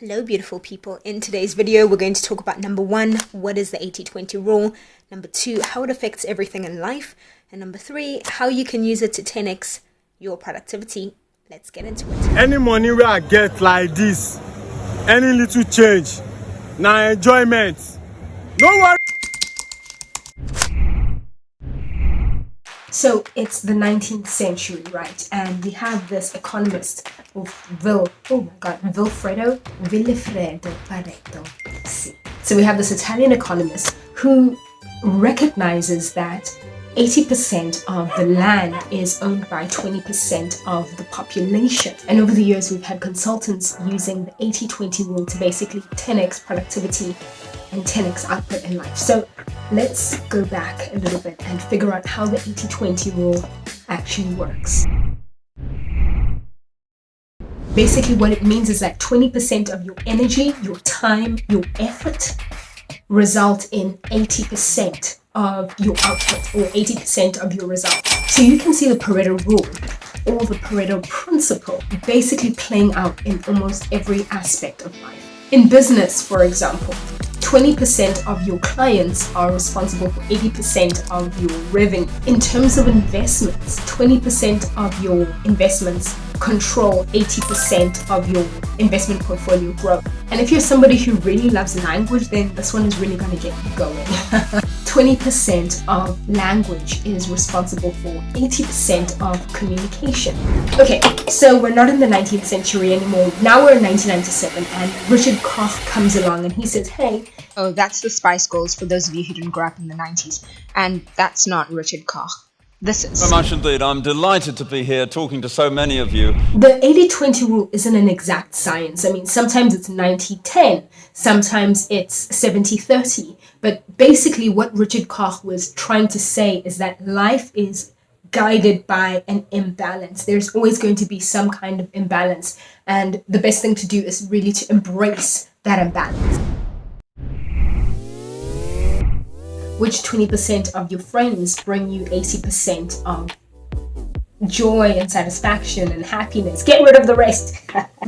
Hello beautiful people. In today's video we're going to talk about number 1, what is the 80-20 rule, number 2, how it affects everything in life, and number 3, how you can use it to 10x your productivity. Let's get into it. Any money where I get like this, any little change, now enjoyment. No worry. So it's the 19th century, right? And we have this economist of Vilfredo Pareto. So we have this Italian economist who recognizes that 80% of the land is owned by 20% of the population. And over the years, we've had consultants using the 80-20 rule to basically 10x productivity and 10x output in life. So let's go back a little bit and figure out how the 80-20 rule actually works. Basically, what it means is that 20% of your energy, your time, your effort result in 80% of your output or 80% of your results. So you can see the Pareto rule or the Pareto Principle basically playing out in almost every aspect of life. In business, for example, 20% of your clients are responsible for 80% of your revenue. In terms of investments, 20% of your investments control 80% of your investment portfolio growth. And if you're somebody who really loves language, then this one is really going to get you going. 20% of language is responsible for 80% of communication. Okay, so we're not in the 19th century anymore. Now we're in 1997 and Richard Koch comes along and he says, hey, oh, that's the Spice Girls for those of you who didn't grow up in the 90s. And that's not Richard Koch. This is. Very much indeed. I'm delighted to be here talking to so many of you. The 80-20 rule isn't an exact science. I mean, sometimes it's 90-10, sometimes it's 70-30. But basically what Richard Koch was trying to say is that life is guided by an imbalance. There's always going to be some kind of imbalance. And the best thing to do is really to embrace that imbalance. Which 20% of your friends bring you 80% of joy and satisfaction and happiness? Get rid of the rest.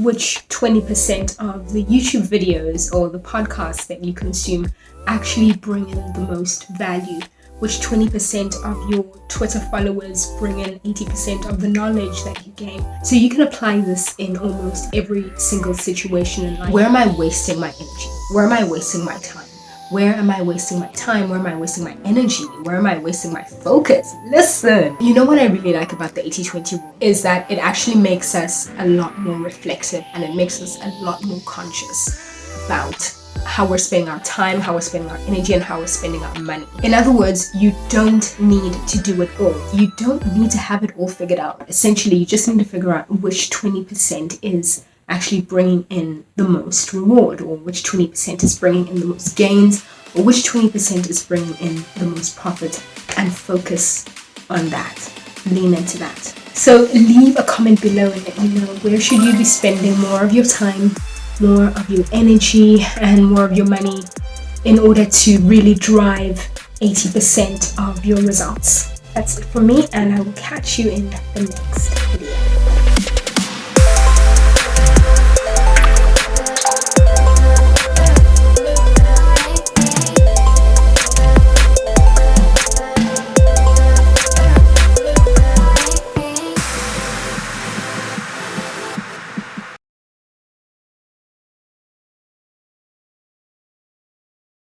Which 20% of the YouTube videos or the podcasts that you consume actually bring in the most value? Which 20% of your Twitter followers bring in 80% of the knowledge that you gain? So you can apply this in almost every single situation in life. Where am I wasting my energy? Where am I wasting my time? Where am I wasting my time? Where am I wasting my energy? Where am I wasting my focus? Listen! You know what I really like about the 80-20 rule is that it actually makes us a lot more reflective and it makes us a lot more conscious about how we're spending our time, how we're spending our energy, and how we're spending our money. In other words, you don't need to do it all. You don't need to have it all figured out. Essentially, you just need to figure out which 20% is actually bringing in the most reward, or which 20% is bringing in the most gains, or which 20% is bringing in the most profit, and focus on that. Lean into that. So leave a comment below and let me know, where should you be spending more of your time, more of your energy, and more of your money in order to really drive 80% of your results. That's it for me, and I will catch you in the next video.